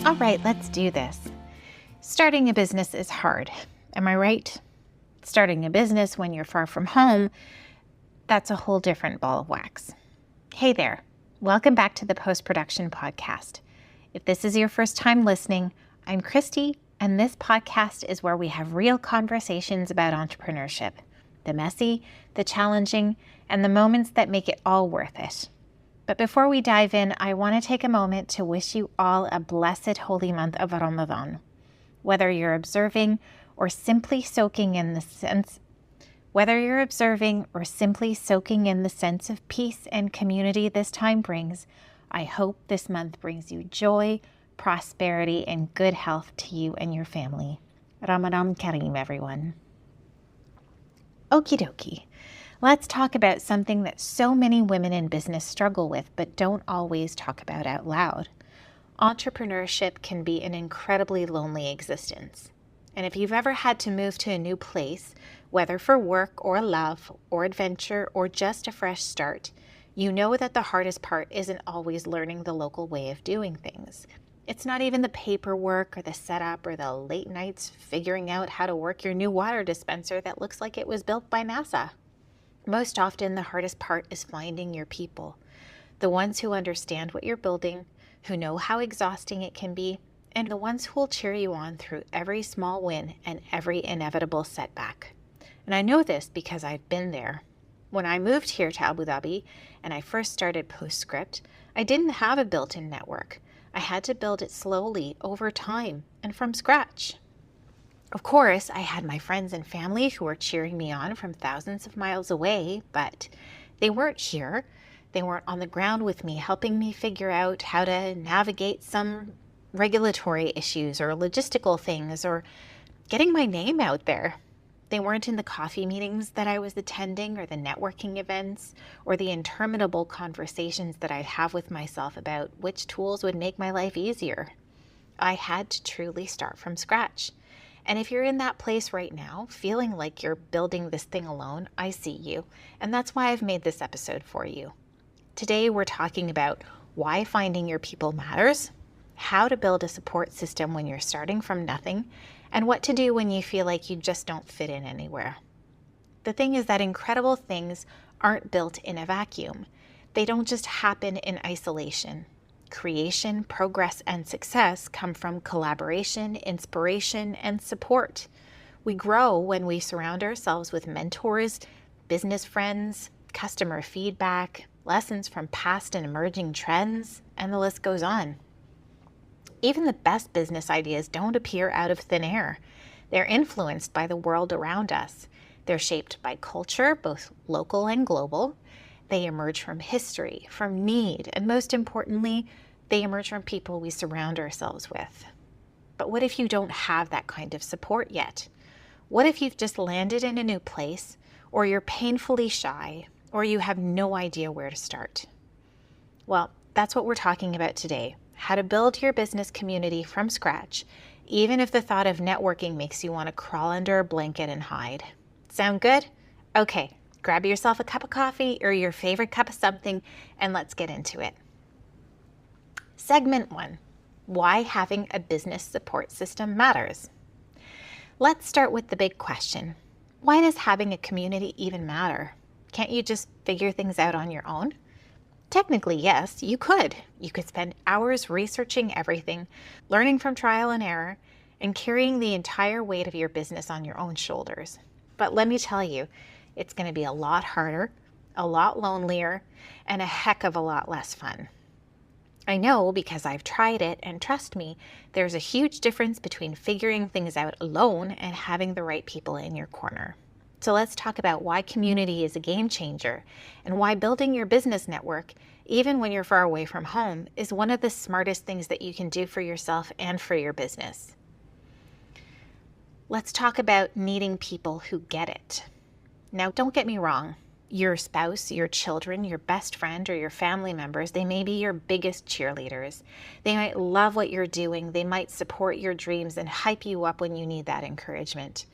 All right, let's do this. Starting a business is hard. Am I right? Starting a business when you're far from home, that's a whole different ball of wax. Hey there. Welcome back to the Post-Production Podcast. If this is your first time listening, I'm Christy, and this podcast is where we have real conversations about entrepreneurship, the messy, the challenging, and the moments that make it all worth it. But before we dive in, I want to take a moment to wish you all a blessed holy month of Ramadan. Whether you're observing or simply soaking in the sense of peace and community this time brings, I hope this month brings you joy, prosperity, and good health to you and your family. Ramadan Kareem, everyone. Okie dokie. Let's talk about something that so many women in business struggle with but don't always talk about out loud. Entrepreneurship can be an incredibly lonely existence. And if you've ever had to move to a new place, whether for work or love or adventure or just a fresh start, you know that the hardest part isn't always learning the local way of doing things. It's not even the paperwork or the setup or the late nights figuring out how to work your new water dispenser that looks like it was built by NASA. Most often, the hardest part is finding your people, the ones who understand what you're building, who know how exhausting it can be, and the ones who will cheer you on through every small win and every inevitable setback. And I know this because I've been there. When I moved here to Abu Dhabi and I first started Postscript, I didn't have a built-in network. I had to build it slowly over time and from scratch. Of course, I had my friends and family who were cheering me on from thousands of miles away, but they weren't here. They weren't on the ground with me, helping me figure out how to navigate some regulatory issues or logistical things or getting my name out there. They weren't in the coffee meetings that I was attending or the networking events or the interminable conversations that I'd have with myself about which tools would make my life easier. I had to truly start from scratch. And if you're in that place right now, feeling like you're building this thing alone, I see you. And that's why I've made this episode for you. Today, we're talking about why finding your people matters, how to build a support system when you're starting from nothing, and what to do when you feel like you just don't fit in anywhere. The thing is that incredible things aren't built in a vacuum. They don't just happen in isolation. Creation, progress, and success come from collaboration, inspiration, and support. We grow when we surround ourselves with mentors, business friends, customer feedback, lessons from past and emerging trends, and the list goes on. Even the best business ideas don't appear out of thin air. They're influenced by the world around us. They're shaped by culture, both local and global. They emerge from history, from need, and most importantly, they emerge from people we surround ourselves with. But what if you don't have that kind of support yet? What if you've just landed in a new place, or you're painfully shy, or you have no idea where to start? Well, that's what we're talking about today. How to build your business community from scratch, even if the thought of networking makes you want to crawl under a blanket and hide. Sound good? Okay, grab yourself a cup of coffee or your favorite cup of something, and let's get into it. Segment 1, why having a business support system matters. Let's start with the big question. Why does having a community even matter? Can't you just figure things out on your own? Technically, yes, you could. You could spend hours researching everything, learning from trial and error, and carrying the entire weight of your business on your own shoulders. But let me tell you, it's going to be a lot harder, a lot lonelier, and a heck of a lot less fun. I know because I've tried it, and trust me, there's a huge difference between figuring things out alone and having the right people in your corner. So let's talk about why community is a game changer and why building your business network, even when you're far away from home, is one of the smartest things that you can do for yourself and for your business. Let's talk about needing people who get it. Now, don't get me wrong. Your spouse, your children, your best friend, or your family members, they may be your biggest cheerleaders. They might love what you're doing. They might support your dreams and hype you up when you need that encouragement.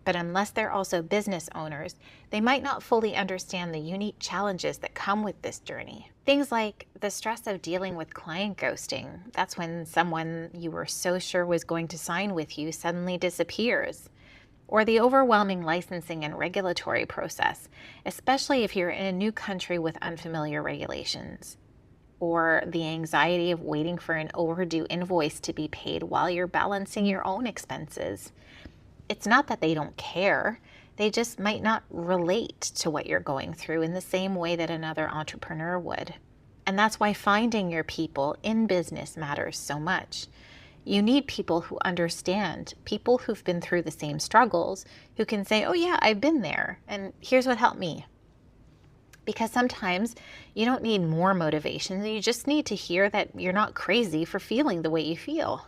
But unless they're also business owners, they might not fully understand the unique challenges that come with this journey. Things like the stress of dealing with client ghosting. That's when someone you were so sure was going to sign with you suddenly disappears. Or the overwhelming licensing and regulatory process, especially if you're in a new country with unfamiliar regulations. Or the anxiety of waiting for an overdue invoice to be paid while you're balancing your own expenses. It's not that they don't care, they just might not relate to what you're going through in the same way that another entrepreneur would. And that's why finding your people in business matters so much. You need people who understand, people who've been through the same struggles, who can say, oh yeah, I've been there, and here's what helped me. Because sometimes you don't need more motivation, you just need to hear that you're not crazy for feeling the way you feel.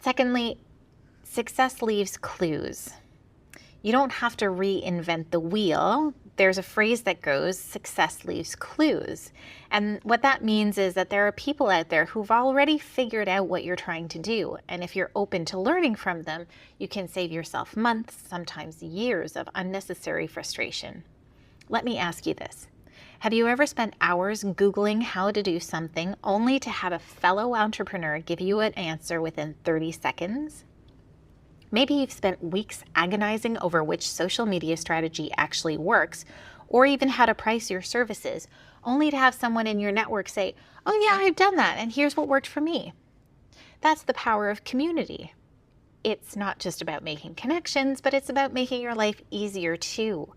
Secondly, success leaves clues. You don't have to reinvent the wheel. There's a phrase that goes, success leaves clues. And what that means is that there are people out there who've already figured out what you're trying to do. And if you're open to learning from them, you can save yourself months, sometimes years of unnecessary frustration. Let me ask you this. Have you ever spent hours Googling how to do something only to have a fellow entrepreneur give you an answer within 30 seconds? Maybe you've spent weeks agonizing over which social media strategy actually works, or even how to price your services, only to have someone in your network say, oh yeah, I've done that, and here's what worked for me. That's the power of community. It's not just about making connections, but it's about making your life easier too.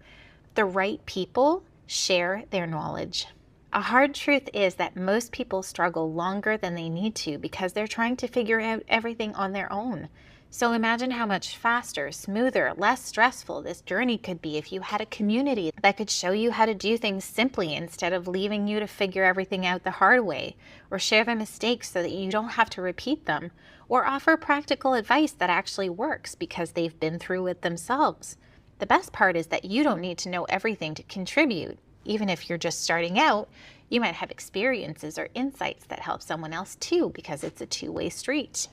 The right people share their knowledge. A hard truth is that most people struggle longer than they need to because they're trying to figure out everything on their own. So imagine how much faster, smoother, less stressful this journey could be if you had a community that could show you how to do things simply instead of leaving you to figure everything out the hard way, or share the mistakes so that you don't have to repeat them, or offer practical advice that actually works because they've been through it themselves. The best part is that you don't need to know everything to contribute. Even if you're just starting out, you might have experiences or insights that help someone else too, because it's a two-way street.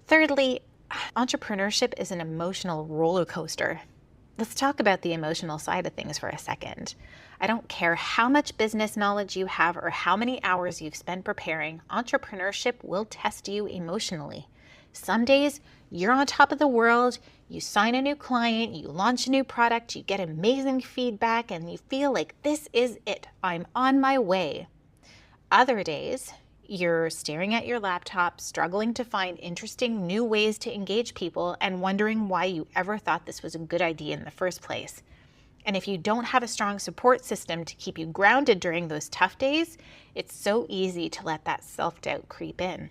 Thirdly, entrepreneurship is an emotional roller coaster. Let's talk about the emotional side of things for a second. I don't care how much business knowledge you have or how many hours you've spent preparing, entrepreneurship will test you emotionally. Some days you're on top of the world, you sign a new client, you launch a new product, you get amazing feedback, and you feel like this is it, I'm on my way. Other days, you're staring at your laptop, struggling to find interesting new ways to engage people and wondering why you ever thought this was a good idea in the first place. And if you don't have a strong support system to keep you grounded during those tough days, it's so easy to let that self-doubt creep in.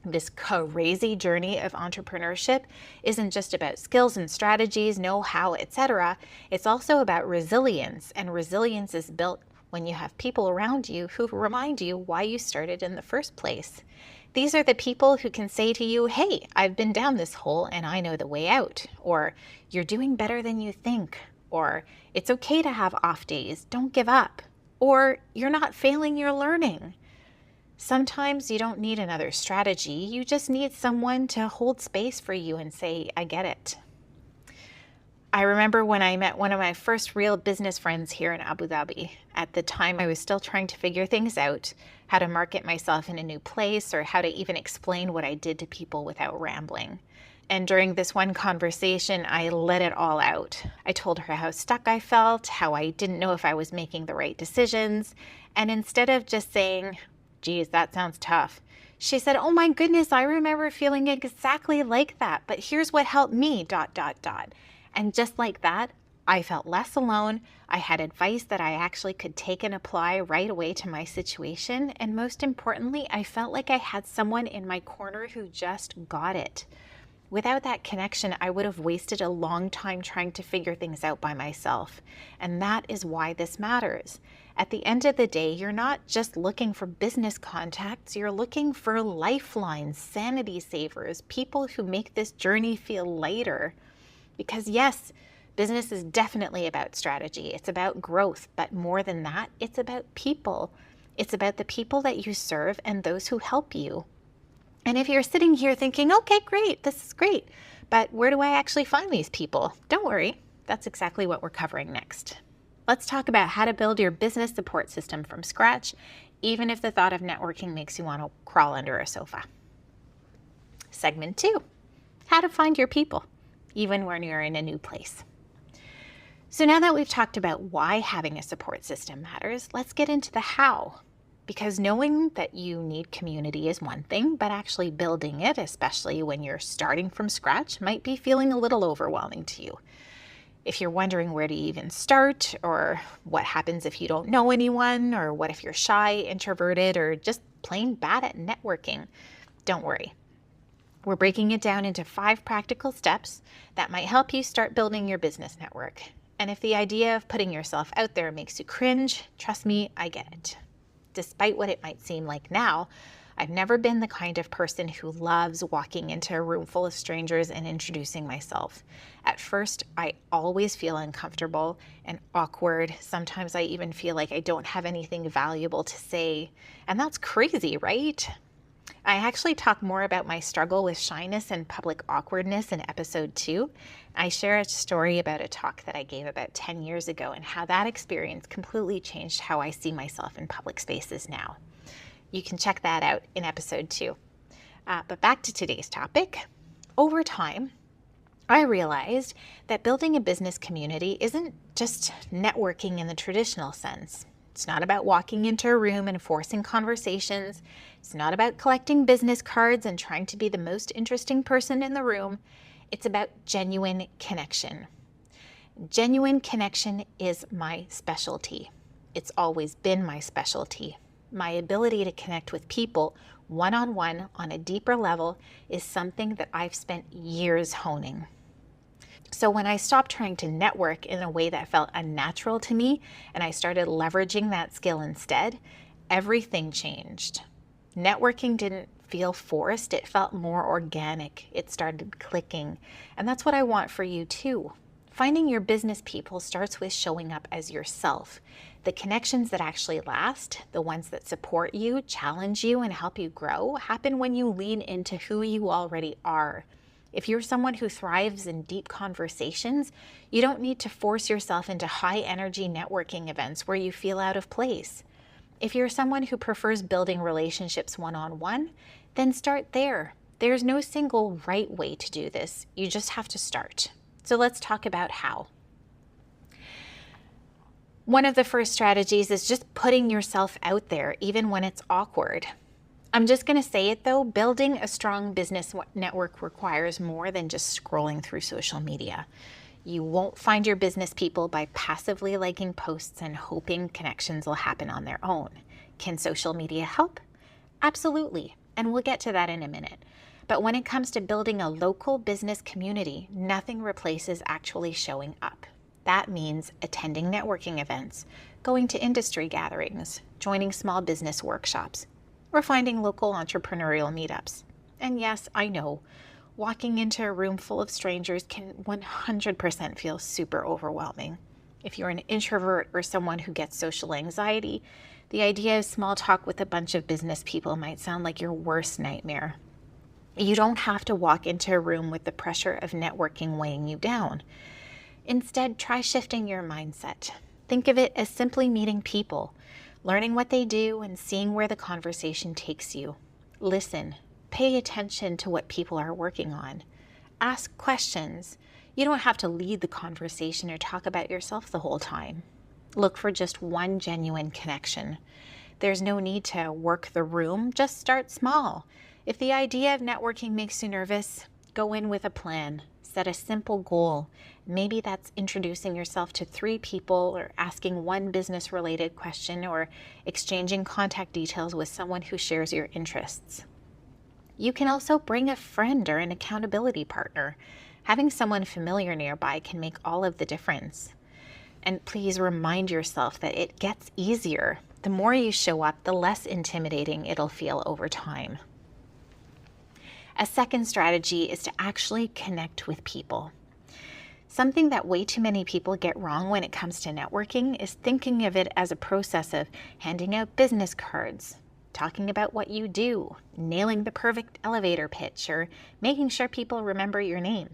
This crazy journey of entrepreneurship isn't just about skills and strategies, know-how, etc. It's also about resilience, and resilience is built when you have people around you who remind you why you started in the first place. These are the people who can say to you, hey, I've been down this hole and I know the way out, or you're doing better than you think, or it's okay to have off days, don't give up, or you're not failing, you're learning. Sometimes you don't need another strategy, you just need someone to hold space for you and say, I get it. I remember when I met one of my first real business friends here in Abu Dhabi. At the time, I was still trying to figure things out, how to market myself in a new place, or how to even explain what I did to people without rambling. And during this one conversation, I let it all out. I told her how stuck I felt, how I didn't know if I was making the right decisions. And instead of just saying, geez, that sounds tough, she said, oh my goodness, I remember feeling exactly like that, but here's what helped me, ... And just like that, I felt less alone. I had advice that I actually could take and apply right away to my situation. And most importantly, I felt like I had someone in my corner who just got it. Without that connection, I would have wasted a long time trying to figure things out by myself. And that is why this matters. At the end of the day, you're not just looking for business contacts, you're looking for lifelines, sanity savers, people who make this journey feel lighter. Because yes, business is definitely about strategy. It's about growth, but more than that, it's about people. It's about the people that you serve and those who help you. And if you're sitting here thinking, okay, great, this is great, But where do I actually find these people? Don't worry, that's exactly what we're covering next. Let's talk about how to build your business support system from scratch, even if the thought of networking makes you want to crawl under a sofa. Segment 2, how to find your people, even when you're in a new place. So now that we've talked about why having a support system matters, let's get into the how. Because knowing that you need community is one thing, but actually building it, especially when you're starting from scratch, might be feeling a little overwhelming to you. If you're wondering where to even start, or what happens if you don't know anyone, or what if you're shy, introverted, or just plain bad at networking, don't worry. We're breaking it down into 5 practical steps that might help you start building your business network. And if the idea of putting yourself out there makes you cringe, trust me, I get it. Despite what it might seem like now, I've never been the kind of person who loves walking into a room full of strangers and introducing myself. At first, I always feel uncomfortable and awkward. Sometimes I even feel like I don't have anything valuable to say. And that's crazy, right? I actually talk more about my struggle with shyness and public awkwardness in episode 2. I share a story about a talk that I gave about 10 years ago and how that experience completely changed how I see myself in public spaces now. You can check that out in episode 2. But back to today's topic. Over time, I realized that building a business community isn't just networking in the traditional sense. It's not about walking into a room and forcing conversations. It's not about collecting business cards and trying to be the most interesting person in the room. It's about genuine connection. Genuine connection is my specialty. It's always been my specialty. My ability to connect with people one-on-one on a deeper level is something that I've spent years honing. So when I stopped trying to network in a way that felt unnatural to me, and I started leveraging that skill instead, everything changed. Networking didn't feel forced, it felt more organic. It started clicking. And that's what I want for you too. Finding your business people starts with showing up as yourself. The connections that actually last, the ones that support you, challenge you, and help you grow, happen when you lean into who you already are. If you're someone who thrives in deep conversations, you don't need to force yourself into high-energy networking events where you feel out of place. If you're someone who prefers building relationships one-on-one, then start there. There's no single right way to do this. You just have to start. So let's talk about how. One of the first strategies is just putting yourself out there, even when it's awkward. I'm just going to say it though, building a strong business network requires more than just scrolling through social media. You won't find your business people by passively liking posts and hoping connections will happen on their own. Can social media help? Absolutely, and we'll get to that in a minute. But when it comes to building a local business community, nothing replaces actually showing up. That means attending networking events, going to industry gatherings, joining small business workshops, or finding local entrepreneurial meetups. And yes, I know, walking into a room full of strangers can 100% feel super overwhelming. If you're an introvert or someone who gets social anxiety, the idea of small talk with a bunch of business people might sound like your worst nightmare. You don't have to walk into a room with the pressure of networking weighing you down. Instead, try shifting your mindset. Think of it as simply meeting people, learning what they do and seeing where the conversation takes you. Listen, pay attention to what people are working on. Ask questions. You don't have to lead the conversation or talk about yourself the whole time. Look for just one genuine connection. There's no need to work the room, just start small. If the idea of networking makes you nervous, go in with a plan. Set a simple goal. Maybe that's introducing yourself to 3 people or asking one business-related question or exchanging contact details with someone who shares your interests. You can also bring a friend or an accountability partner. Having someone familiar nearby can make all of the difference. And please remind yourself that it gets easier. The more you show up, the less intimidating it'll feel over time. A second strategy is to actually connect with people. Something that way too many people get wrong when it comes to networking is thinking of it as a process of handing out business cards, talking about what you do, nailing the perfect elevator pitch, or making sure people remember your name.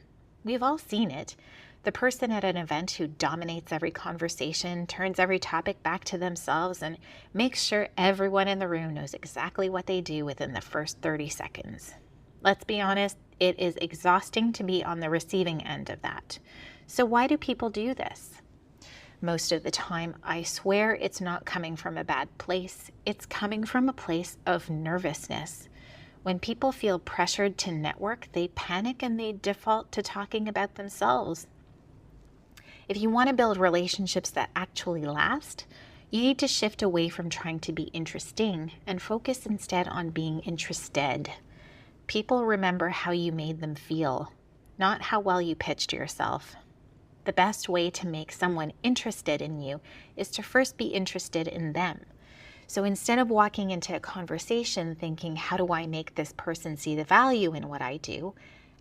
We've all seen it. The person at an event who dominates every conversation, turns every topic back to themselves, and makes sure everyone in the room knows exactly what they do within the first 30 seconds. Let's be honest, it is exhausting to be on the receiving end of that. So why do people do this? Most of the time, I swear it's not coming from a bad place. It's coming from a place of nervousness. When people feel pressured to network, they panic and they default to talking about themselves. If you want to build relationships that actually last, you need to shift away from trying to be interesting and focus instead on being interested. People remember how you made them feel, not how well you pitched yourself. The best way to make someone interested in you is to first be interested in them. So instead of walking into a conversation thinking, how do I make this person see the value in what I do?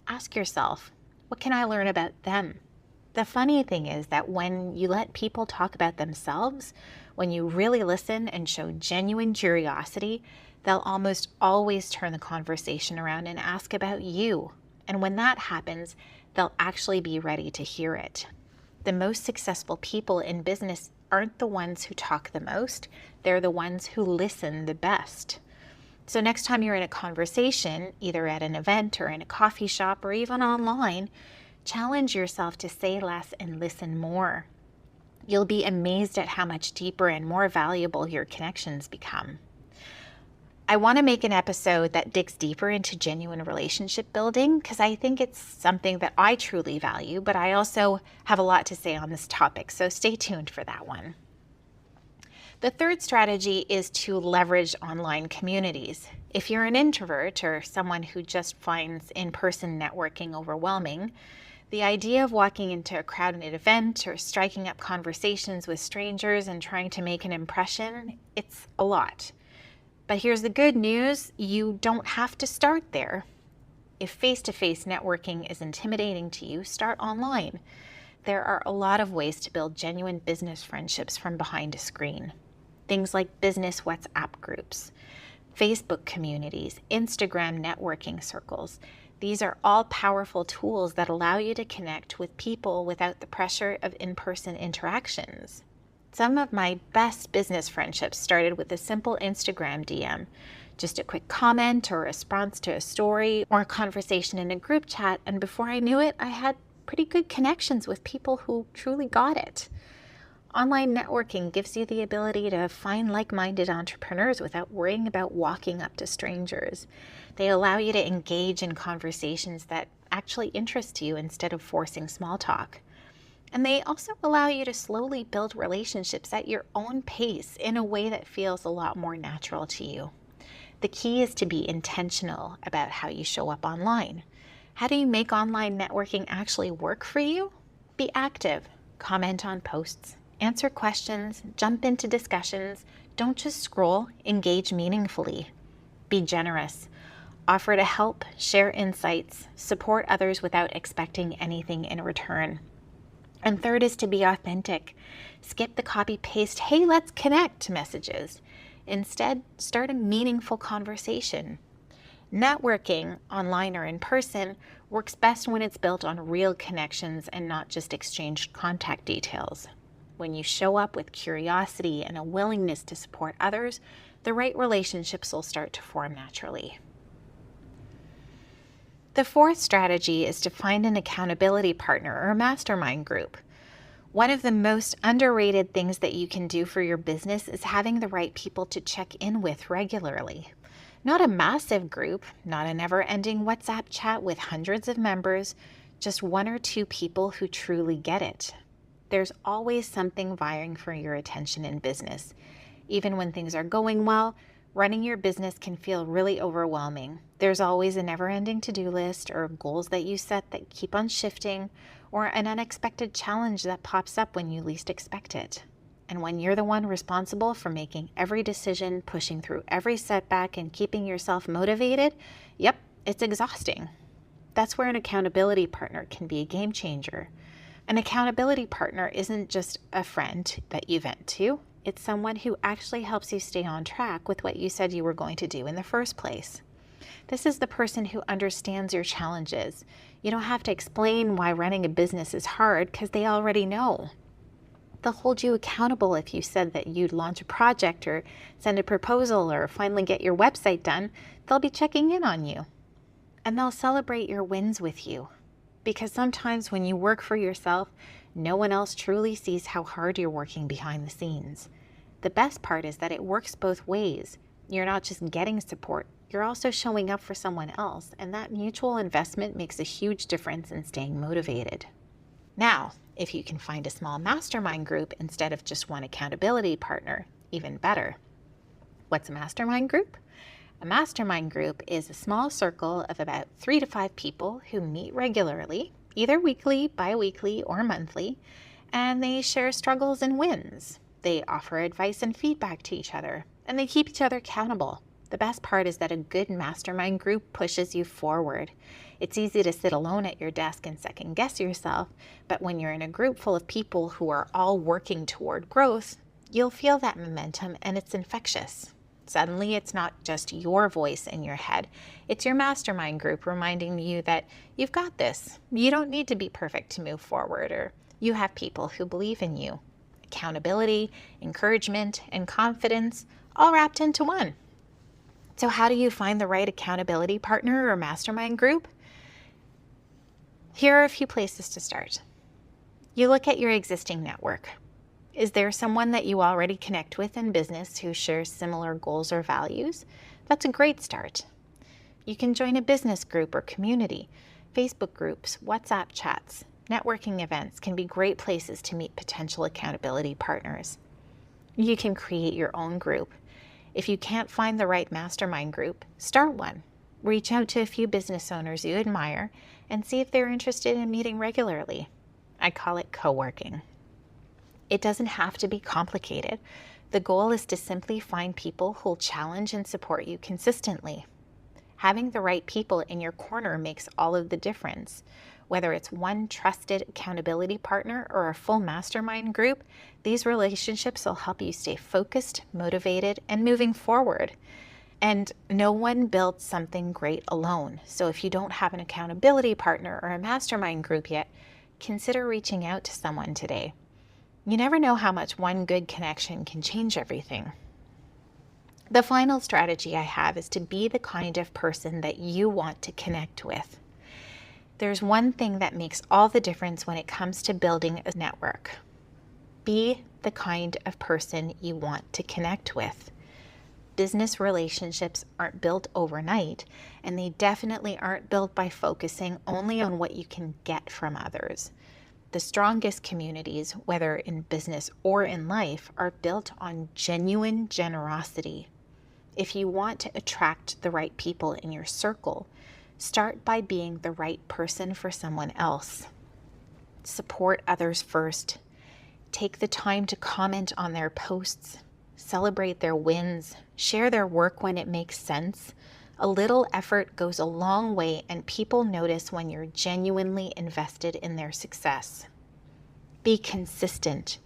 Ask yourself, what can I learn about them? The funny thing is that when you let people talk about themselves, when you really listen and show genuine curiosity, they'll almost always turn the conversation around and ask about you. And when that happens, they'll actually be ready to hear it. The most successful people in business aren't the ones who talk the most, they're the ones who listen the best. So next time you're in a conversation, either at an event or in a coffee shop or even online, challenge yourself to say less and listen more. You'll be amazed at how much deeper and more valuable your connections become. I want to make an episode that digs deeper into genuine relationship building because I think it's something that I truly value, but I also have a lot to say on this topic, so stay tuned for that one. The third strategy is to leverage online communities. If you're an introvert or someone who just finds in-person networking overwhelming, the idea of walking into a crowded event or striking up conversations with strangers and trying to make an impression, it's a lot. But here's the good news, you don't have to start there. If face-to-face networking is intimidating to you, start online. There are a lot of ways to build genuine business friendships from behind a screen. Things like business WhatsApp groups, Facebook communities, Instagram networking circles. These are all powerful tools that allow you to connect with people without the pressure of in-person interactions. Some of my best business friendships started with a simple Instagram DM, just a quick comment or a response to a story or a conversation in a group chat, and before I knew it, I had pretty good connections with people who truly got it. Online networking gives you the ability to find like-minded entrepreneurs without worrying about walking up to strangers. They allow you to engage in conversations that actually interest you instead of forcing small talk. And they also allow you to slowly build relationships at your own pace in a way that feels a lot more natural to you. The key is to be intentional about how you show up online. How do you make online networking actually work for you? Be active, comment on posts, answer questions, jump into discussions. Don't just scroll, engage meaningfully. Be generous. Offer to help, share insights, support others without expecting anything in return. And third is to be authentic. Skip the copy-paste, hey, let's connect messages. Instead, start a meaningful conversation. Networking, online or in person, works best when it's built on real connections and not just exchanged contact details. When you show up with curiosity and a willingness to support others, the right relationships will start to form naturally. The fourth strategy is to find an accountability partner or mastermind group. One of the most underrated things that you can do for your business is having the right people to check in with regularly. Not a massive group, not a never-ending WhatsApp chat with hundreds of members, just one or two people who truly get it. There's always something vying for your attention in business. Even when things are going well, running your business can feel really overwhelming. There's always a never-ending to-do list or goals that you set that keep on shifting, or an unexpected challenge that pops up when you least expect it. And when you're the one responsible for making every decision, pushing through every setback, and keeping yourself motivated, yep, it's exhausting. That's where an accountability partner can be a game changer. An accountability partner isn't just a friend that you vent to. It's someone who actually helps you stay on track with what you said you were going to do in the first place. This is the person who understands your challenges. You don't have to explain why running a business is hard because they already know. They'll hold you accountable if you said that you'd launch a project or send a proposal or finally get your website done. They'll be checking in on you. And they'll celebrate your wins with you. Because sometimes when you work for yourself, no one else truly sees how hard you're working behind the scenes. The best part is that it works both ways. You're not just getting support, you're also showing up for someone else, and that mutual investment makes a huge difference in staying motivated. Now, if you can find a small mastermind group instead of just one accountability partner, even better. What's a mastermind group? A mastermind group is a small circle of about 3 to 5 people who meet regularly, either weekly, bi-weekly, or monthly, and they share struggles and wins. They offer advice and feedback to each other, and they keep each other accountable. The best part is that a good mastermind group pushes you forward. It's easy to sit alone at your desk and second guess yourself, but when you're in a group full of people who are all working toward growth, you'll feel that momentum and it's infectious. Suddenly, it's not just your voice in your head. It's your mastermind group reminding you that you've got this. You don't need to be perfect to move forward, or you have people who believe in you. Accountability, encouragement, and confidence all wrapped into one. So how do you find the right accountability partner or mastermind group? Here are a few places to start. You look at your existing network. Is there someone that you already connect with in business who shares similar goals or values? That's a great start. You can join a business group or community. Facebook groups, WhatsApp chats, networking events can be great places to meet potential accountability partners. You can create your own group. If you can't find the right mastermind group, start one. Reach out to a few business owners you admire and see if they're interested in meeting regularly. I call it co-working. It doesn't have to be complicated. The goal is to simply find people who'll challenge and support you consistently. Having the right people in your corner makes all of the difference. Whether it's one trusted accountability partner or a full mastermind group, these relationships will help you stay focused, motivated, and moving forward. And no one builds something great alone. So if you don't have an accountability partner or a mastermind group yet, consider reaching out to someone today. You never know how much one good connection can change everything. The final strategy I have is to be the kind of person that you want to connect with. There's one thing that makes all the difference when it comes to building a network. Be the kind of person you want to connect with. Business relationships aren't built overnight, and they definitely aren't built by focusing only on what you can get from others. The strongest communities, whether in business or in life, are built on genuine generosity. If you want to attract the right people in your circle, start by being the right person for someone else. Support others first. Take the time to comment on their posts, celebrate their wins, share their work when it makes sense. A little effort goes a long way, and people notice when you're genuinely invested in their success. Be consistent,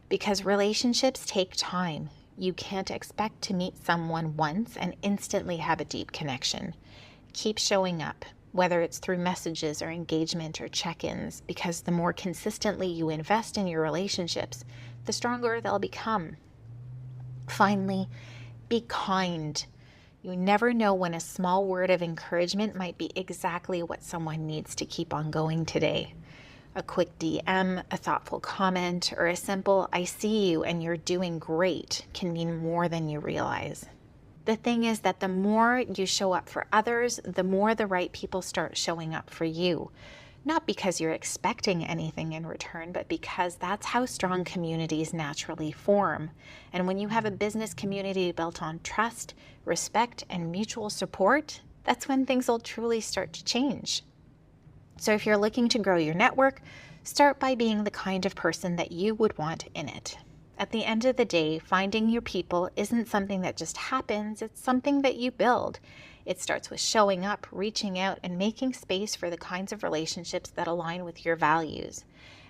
because relationships take time. You can't expect to meet someone once and instantly have a deep connection. Keep showing up, whether it's through messages or engagement or check-ins, because the more consistently you invest in your relationships, the stronger they'll become. Finally, be kind. You never know when a small word of encouragement might be exactly what someone needs to keep on going today. A quick DM, a thoughtful comment, or a simple "I see you and you're doing great" can mean more than you realize. The thing is that the more you show up for others, the more the right people start showing up for you. Not because you're expecting anything in return, but because that's how strong communities naturally form. And when you have a business community built on trust, respect, and mutual support, that's when things will truly start to change. So if you're looking to grow your network, start by being the kind of person that you would want in it. At the end of the day, finding your people isn't something that just happens, it's something that you build. It starts with showing up, reaching out, and making space for the kinds of relationships that align with your values.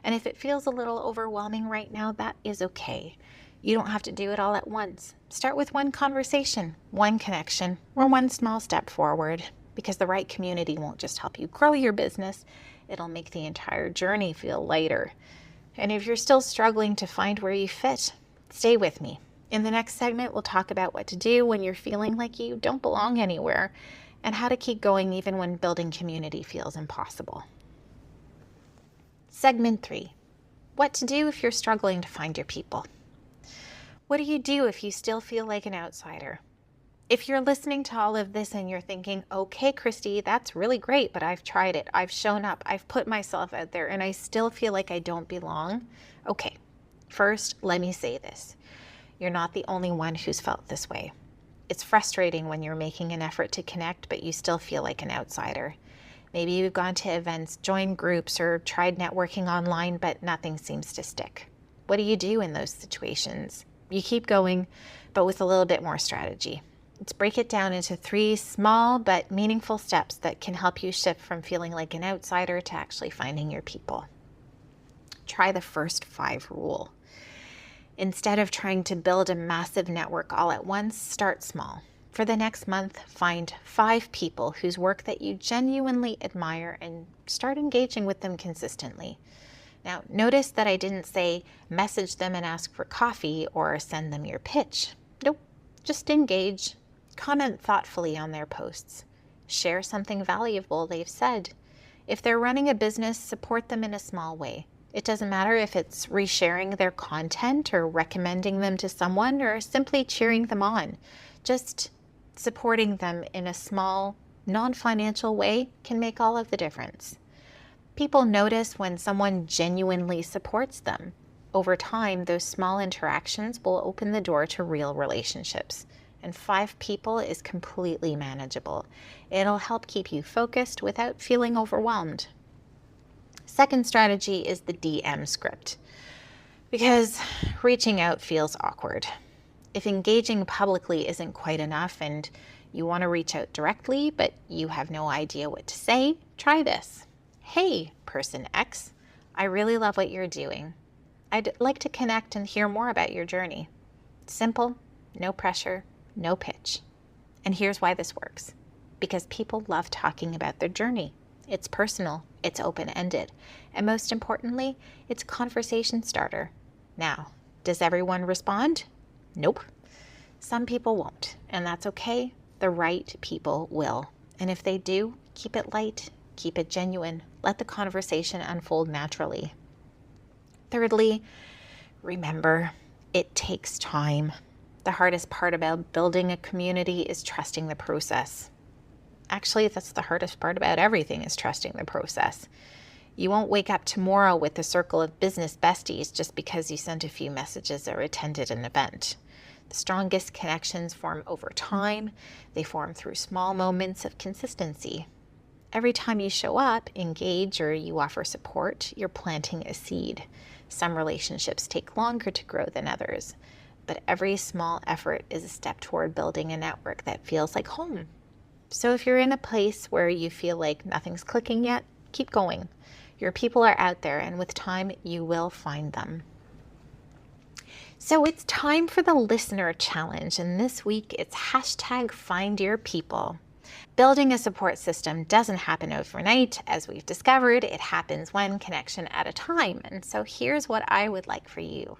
And if it feels a little overwhelming right now, that is okay. You don't have to do it all at once. Start with one conversation, one connection, or one small step forward, because the right community won't just help you grow your business, it'll make the entire journey feel lighter. And if you're still struggling to find where you fit, stay with me. In the next segment, we'll talk about what to do when you're feeling like you don't belong anywhere, and how to keep going even when building community feels impossible. Segment 3, what to do if you're struggling to find your people. What do you do if you still feel like an outsider? If you're listening to all of this and you're thinking, okay, Christy, that's really great, but I've tried it. I've shown up. I've put myself out there and I still feel like I don't belong. Okay, first, let me say this. You're not the only one who's felt this way. It's frustrating when you're making an effort to connect, but you still feel like an outsider. Maybe you've gone to events, joined groups, or tried networking online, but nothing seems to stick. What do you do in those situations? You keep going, but with a little bit more strategy. Let's break it down into 3 small but meaningful steps that can help you shift from feeling like an outsider to actually finding your people. Try the first 5 rule. Instead of trying to build a massive network all at once, start small. For the next month, find 5 people whose work that you genuinely admire and start engaging with them consistently. Now, notice that I didn't say message them and ask for coffee or send them your pitch. Nope, just engage. Comment thoughtfully on their posts. Share something valuable they've said. If they're running a business, support them in a small way. It doesn't matter if it's resharing their content or recommending them to someone or simply cheering them on. Just supporting them in a small, non-financial way can make all of the difference. People notice when someone genuinely supports them. Over time, those small interactions will open the door to real relationships. And 5 people is completely manageable. It'll help keep you focused without feeling overwhelmed. Second strategy is the DM script, because reaching out feels awkward. If engaging publicly isn't quite enough and you want to reach out directly, but you have no idea what to say, try this. Hey, person X, I really love what you're doing. I'd like to connect and hear more about your journey. Simple, no pressure, no pitch. And here's why this works. Because people love talking about their journey. It's personal, it's open-ended, and most importantly, it's a conversation starter. Now, does everyone respond? Nope. Some people won't, and that's okay. The right people will. And if they do, keep it light, keep it genuine. Let the conversation unfold naturally. Thirdly, remember, it takes time. The hardest part about building a community is trusting the process. Actually, that's the hardest part about everything, is trusting the process. You won't wake up tomorrow with a circle of business besties just because you sent a few messages or attended an event. The strongest connections form over time. They form through small moments of consistency. Every time you show up, engage, or you offer support, you're planting a seed. Some relationships take longer to grow than others, but every small effort is a step toward building a network that feels like home. So if you're in a place where you feel like nothing's clicking yet, keep going. Your people are out there, and with time, you will find them. So it's time for the listener challenge, and this week it's #FindYourPeople. Building a support system doesn't happen overnight. As we've discovered, it happens one connection at a time. And so here's what I would like for you.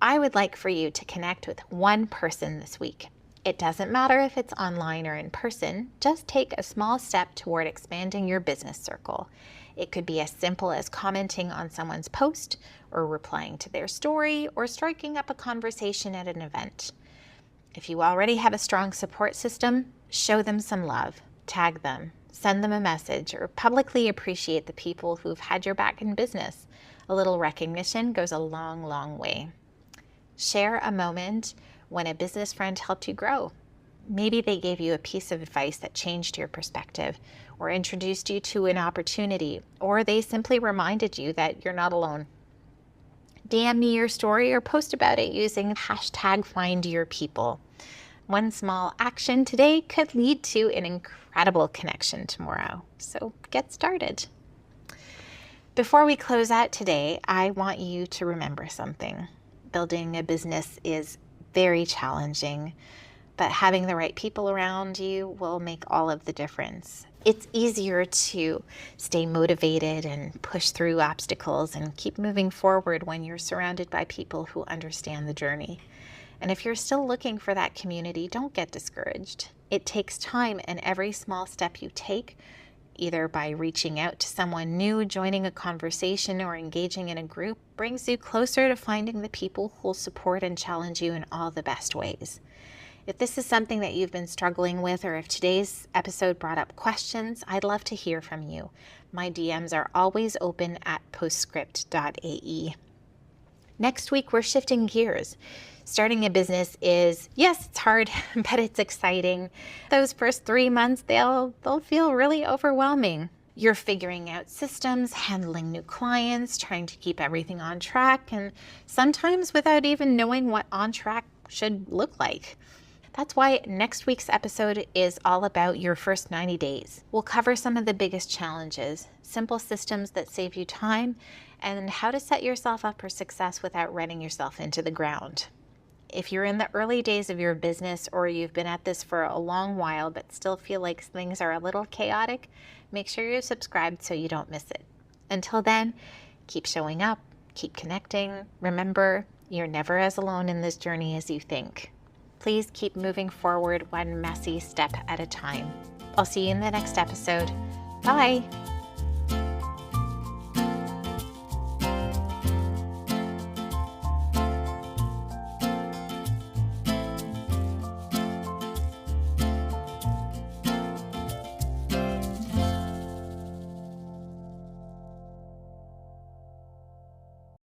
I would like for you to connect with one person this week. It doesn't matter if it's online or in person, just take a small step toward expanding your business circle. It could be as simple as commenting on someone's post, or replying to their story, or striking up a conversation at an event. If you already have a strong support system, show them some love, tag them, send them a message, or publicly appreciate the people who've had your back in business. A little recognition goes a long, long way. Share a moment when a business friend helped you grow. Maybe they gave you a piece of advice that changed your perspective, or introduced you to an opportunity, or they simply reminded you that you're not alone. DM me your story or post about it using #FindYourPeople. One small action today could lead to an incredible connection tomorrow. So get started. Before we close out today, I want you to remember something. building a business is very challenging, but having the right people around you will make all of the difference. It's easier to stay motivated and push through obstacles and keep moving forward when you're surrounded by people who understand the journey. And if you're still looking for that community, don't get discouraged. It takes time, and every small step you take, either by reaching out to someone new, joining a conversation, or engaging in a group, brings you closer to finding the people who will support and challenge you in all the best ways. If this is something that you've been struggling with, or if today's episode brought up questions, I'd love to hear from you. My DMs are always open at postscript.ae. Next week, we're shifting gears. Starting a business is, yes, it's hard, but it's exciting. Those first 3 months, they'll feel really overwhelming. You're figuring out systems, handling new clients, trying to keep everything on track, and sometimes without even knowing what on track should look like. That's why next week's episode is all about your first 90 days. We'll cover some of the biggest challenges, simple systems that save you time, and how to set yourself up for success without running yourself into the ground. If you're in the early days of your business, or you've been at this for a long while but still feel like things are a little chaotic, make sure you're subscribed so you don't miss it. Until then, keep showing up, keep connecting. Remember, you're never as alone in this journey as you think. Please keep moving forward one messy step at a time. I'll see you in the next episode. Bye.